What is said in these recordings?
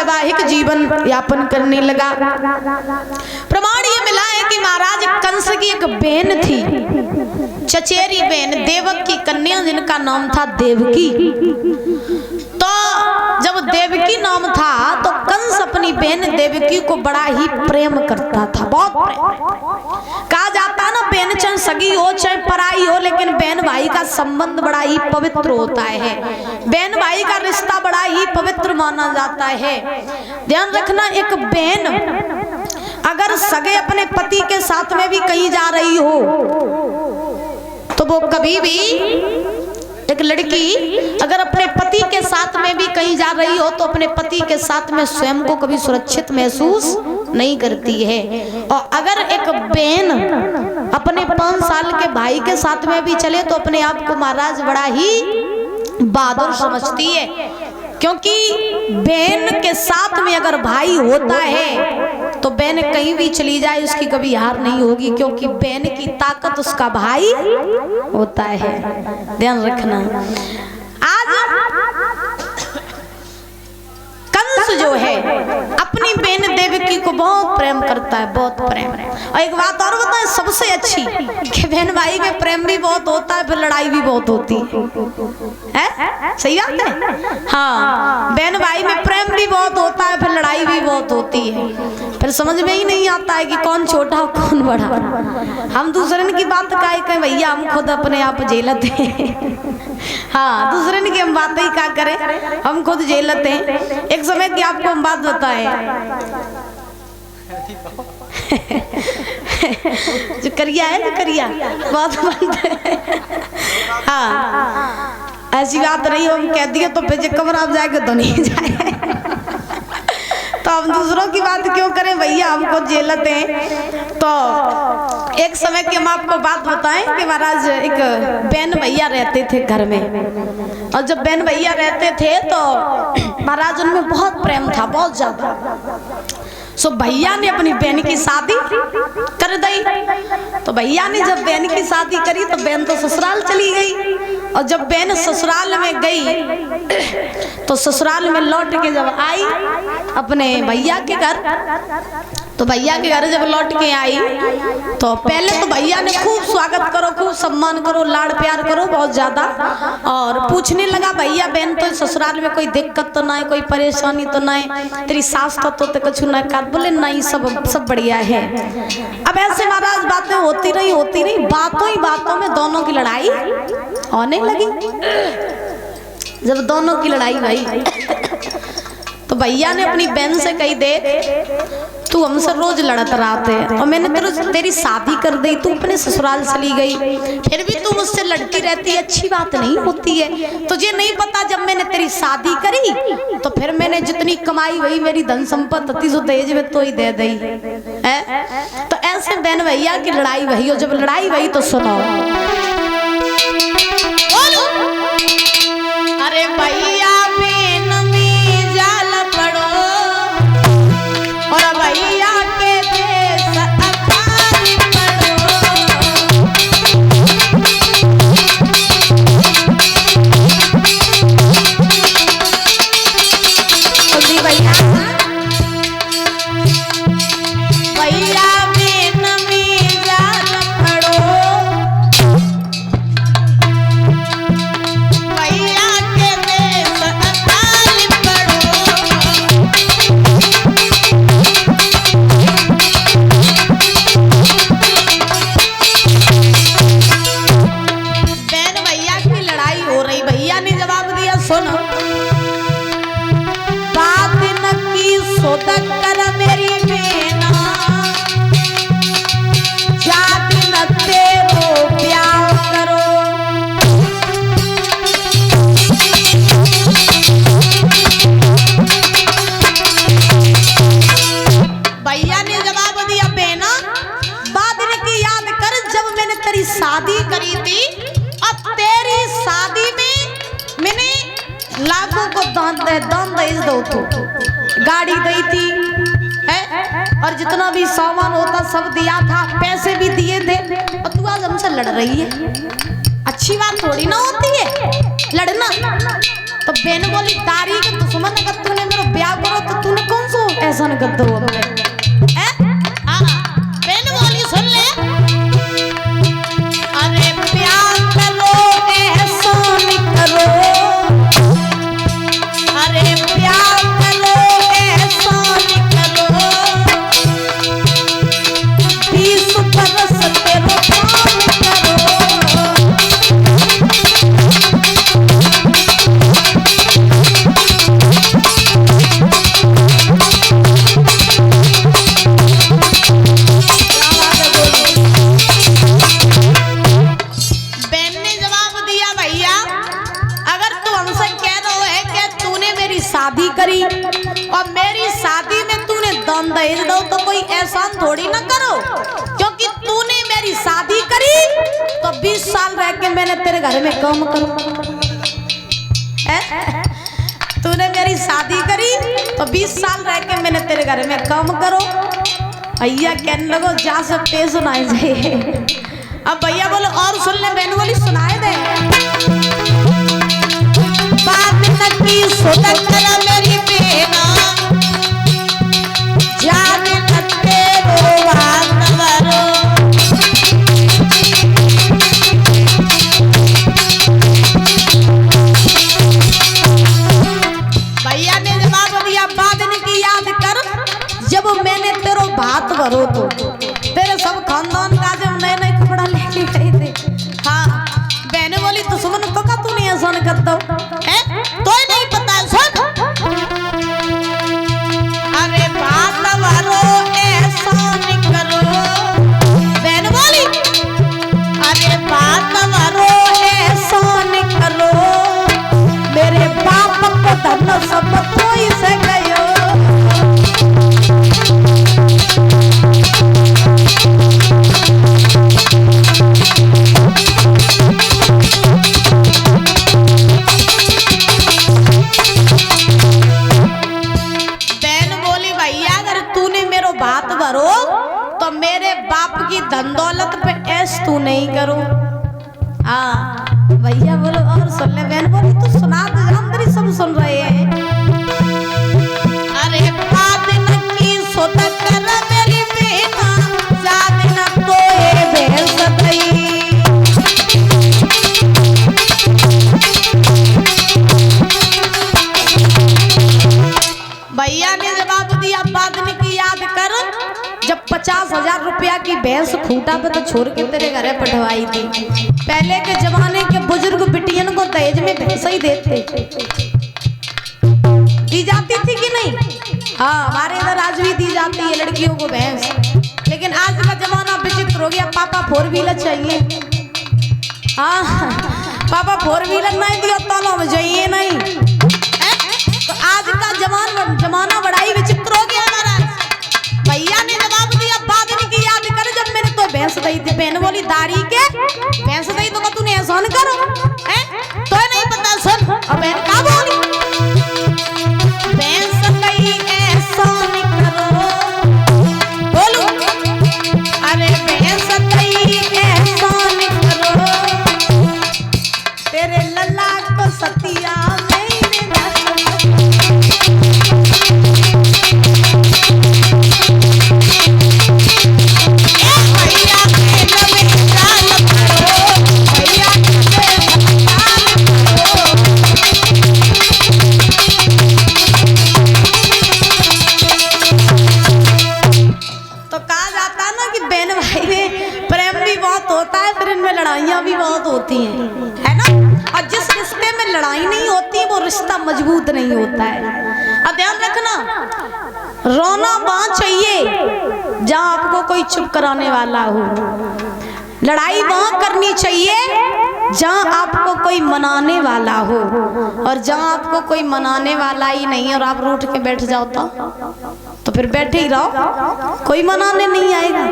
वैवाहिक जीवन यापन करने लगा। प्रमाण ये मिला है कि महाराज कंस की एक बहन थी, चचेरी बहन, देवक की कन्या, जिनका नाम था देवकी। तो जब देवकी नाम था तो कंस अपनी बहन देवकी को बड़ा ही प्रेम करता था, बहुत प्रेम। कहा जाता ना, बहन चाहे सगी हो चाहे पराई हो, लेकिन बहन भाई का संबंध बड़ा ही पवित्र होता है। बहन भाई का रिश्ता बड़ा ही पवित्र माना जाता है। ध्यान रखना, एक बहन अगर सगे अपने पति के साथ में भी कहीं जा रही हो तो वो कभी भी, एक लड़की अगर अपने पति के साथ में भी कहीं जा रही हो तो अपने पति के साथ में स्वयं को कभी सुरक्षित महसूस नहीं करती है। और अगर एक बहन अपने 5 साल के भाई के साथ में भी चले तो अपने आप को महाराज बड़ा ही बहादुर समझती है, क्योंकि बहन के साथ में अगर भाई होता है तो बहन कहीं भी चली जाए उसकी कभी हार नहीं होगी, क्योंकि बहन की ताकत उसका भाई होता है। ध्यान रखना। आज कंस जो है अपनी बहन देवकी को बहुत प्रेम करता है, बहुत प्रेम। और एक बात और बताएं, सबसे अच्छी कि बहन भाई में प्रेम भी बहुत होता है, फिर लड़ाई भी बहुत होती है। सही बात है। हाँ, बहन भाई में प्रेम भी बहुत होता है, फिर लड़ाई भी बहुत होती है। फिर समझ में ही नहीं आता है कि कौन छोटा और कौन बड़ा। हम दूसरे की बात काहे कहें भैया, हम खुद अपने आप झेलते हैं। हाँ, दूसरे की हम बातें ही क्या करें, हम खुद झेलते हैं। एक समय की आपको हम बात बताएं, जो करिया है, जो करिया बहुत बनता है। हाँ, ऐसी बात रही, हम कह दिए तो फिर कमरा आप जाएगा तो नहीं जाए। तो हम दूसरों की बात क्यों करें भैया, हमको झेलते हैं। तो एक समय की हम आपको बात बताएं कि महाराज एक बहन भैया रहते थे घर में, और जब बहन भैया रहते थे तो महाराज उनमें बहुत प्रेम था, बहुत ज्यादा। सो भैया ने अपनी बहन की शादी कर दी। तो भैया ने जब बहन की शादी करी तो बहन तो ससुराल चली गई, और जब बहन ससुराल में गई तो ससुराल में लौट के जब आई अपने भैया के घर, तो भैया के घर जब लौट के आई तो पहले तो भैया ने खूब स्वागत करो, खूब सम्मान करो, लाड़ प्यार करो बहुत ज्यादा, और पूछने लगा भैया बहन तो ससुराल में कोई दिक्कत तो ना है, कोई परेशानी तो ना है, तेरी सास तो कुछ ना कर? बोले नहीं, सब बढ़िया है। अब ऐसे महाराज बातें होती रही, बातों ही बातों में दोनों की लड़ाई होने लगी। जब दोनों की लड़ाई हुई तो भैया ने अपनी बहन से कही, देख तू हमसे रोज लड़त रहते है और मैंने तेरी शादी कर दी, तू अपने ससुराल चली गई, फिर भी तू मुझसे लड़ती रहती है, अच्छी बात नहीं होती है। तुझे नहीं पता जब मैंने तेरी शादी करी तो फिर मैंने जितनी कमाई वही मेरी धन संपत्ति जो दहेज में तो ही दे दी है। तो ऐसे बहन भैया की लड़ाई वही, और जब लड़ाई वही तो सुनो, अरे भैया बहन में जाल पड़ो और भैया के देश अकाल पड़ो। भैया भैया बहन में जाल पड़ो, भैया के देश अकाल पड़ो। बहन भैया की लड़ाई हो रही, भैया ने जवाब दिया, सुन बात न की सोदक कर मेरी बेना, जात न तेरो प्यार करो। भैया ने जवाब दिया, बेना बात न की याद कर, जब मैंने तेरी शादी करी थी, अब तेरी शादी में मैंने लाखों को दान दहेज दो, तो गाड़ी दी थी है, और जितना भी सामान होता सब दिया था, पैसे भी दिए थे, और तू आज हमसे लड़ रही है, अच्छी बात थोड़ी ना होती है लड़ना। तो बहन बोली, तारीख दुश्मन, अगर तूने मेरा ब्याह करो तो तूने ऐसा न कर दो बहन बोली सुन ले। अरे प्यार करो एहसान करो, अरे प्यार करो एहसान करो, 20 बरस तेरो काम करो। शादी करी और मेरी शादी में तूने दान दहेज दो तो कोई एहसान थोड़ी ना करो, क्योंकि तूने मेरी शादी करी तो 20 साल रह के मैंने तेरे घर में काम करूं। तूने मेरी शादी करी तो 20 साल रह के मैंने तेरे घर में काम करो। भैया कहने लगो जा सकते सुनाए जाए। अब भैया बोलो और सुन ले, बहन बोली सुनाए दे। बात नकी सोचत कर मेरी बेना, जान नते रोवान वरो। भैया ने जवाब दिया बात की याद कर, जब मैंने तेरो भात भरो तो तेरे सब खानदान का जब नए नए कपड़ा लेके गए थे। हाँ बहने बोली दुश्मन को का तूने ऐसा न कर दो तो नहीं पता सुन। अरे बात वालो एहसान करो, बहन बोली अरे बात वालो एहसान करो, मेरे बाप को धन सब कोई से गयो। तो मेरे बाप की धन दौलत पे ऐस तू नहीं करो। हाँ भैया बोलो और सुन ले, बहन बोली तू सुना तो अंदर ही सब सुन रहे हैं। अरे बात नकी सोता कर मेरी बेटा, जान न तो ये भेस गई। भैया ने जवाब दिया बात की याद कर, जब 50,000 रुपया की भैंस खूंटा पे तो छोड़ के तेरे घर पढ़वाई थी। पहले के जमाने के बुजुर्ग बिटियन को दहेज में भैंस ही देते दी जाती थी कि नहीं? हाँ हमारे इधर आज भी दी जाती है लड़कियों को भैंस, लेकिन आज का जमाना विचित्र हो गया। पापा 4 व्हीलर चाहिए, हाँ पापा 4 व्हीलर नहीं दिया तो हम जाइए नहीं। तो आज का जमाना बड़ा ही विचित्र हो गया हमारा। भैया ने जवाब दिया बादनी की याद कर, जब मैंने तो भैंस दी थी। बहन बोली दारी के भैंस दी तो तूने एहसान करो तो नहीं पता सुन। और बहन क्या बोली भैंस गई एहसान करो, बोलो अरे भैंस गई एहसान करो, तेरे लल्ला को सतिया लड़ाइयाँ भी बहुत होती हैं, है ना। और जिस रिश्ते में लड़ाई नहीं होती वो रिश्ता मजबूत नहीं होता है। और ध्यान रखना, रोना वहाँ चाहिए जहाँ आपको कोई चुप कराने वाला हो, लड़ाई वहाँ करनी चाहिए जहाँ आपको कोई मनाने वाला हो। और जहाँ आपको कोई मनाने वाला ही नहीं और आप रूठ के बैठ जाओ तो फिर बैठे ही रहो, कोई मनाने नहीं आएगा।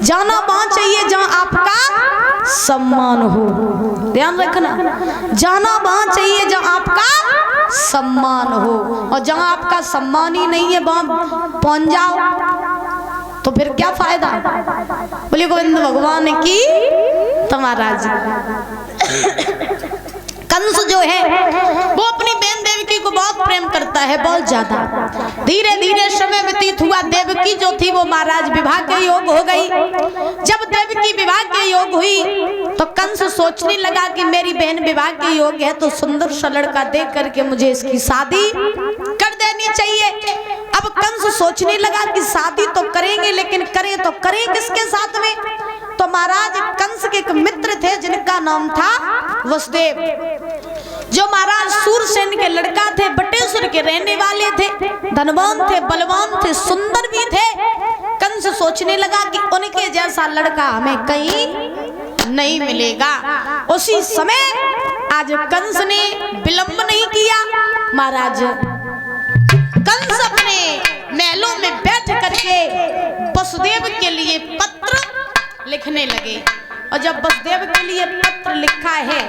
जाना वहाँ चाहिए जहाँ आपका सम्मान हो, ध्यान रखना। जाना वहाँ चाहिए जहाँ आपका सम्मान हो, और जहाँ आपका सम्मान ही नहीं है वहाँ पहुँच जाओ तो फिर क्या फायदा। बोलिए गोविंद भगवान की तुम्हारा कंस जो है वो अपनी बहन देवकी को बहुत प्रेम करता है, बहुत ज्यादा। धीरे धीरे समय देवकी जो थी वो महाराज विवाह के योग हो गई। जब देवकी विवाह के योग हुई तो कंस सोचने लगा कि मेरी बहन विवाह के योग है तो सुंदर सा लड़का देख करके मुझे इसकी शादी कर देनी चाहिए। अब कंस सोचने लगा कि शादी तो करेंगे लेकिन करें तो करें किसके साथ में। तो महाराज कंस के एक मित्र थे जिनका नाम था वसुदेव, जो महाराज सूरसेन के लड़का थे, बटेश्वर के रहने वाले थे, धनवान थे, बलवान थे, सुंदर भी थे। कंस सोचने लगा कि उनके जैसा लड़का हमें कहीं नहीं मिलेगा। उसी समय आज कंस ने विलंब नहीं किया। महाराज कंस अपने महलों में बैठ करके वसुदेव के लिए पत्र लिखने लगे। और जब वसुदेव के लिए पत्र लिखा है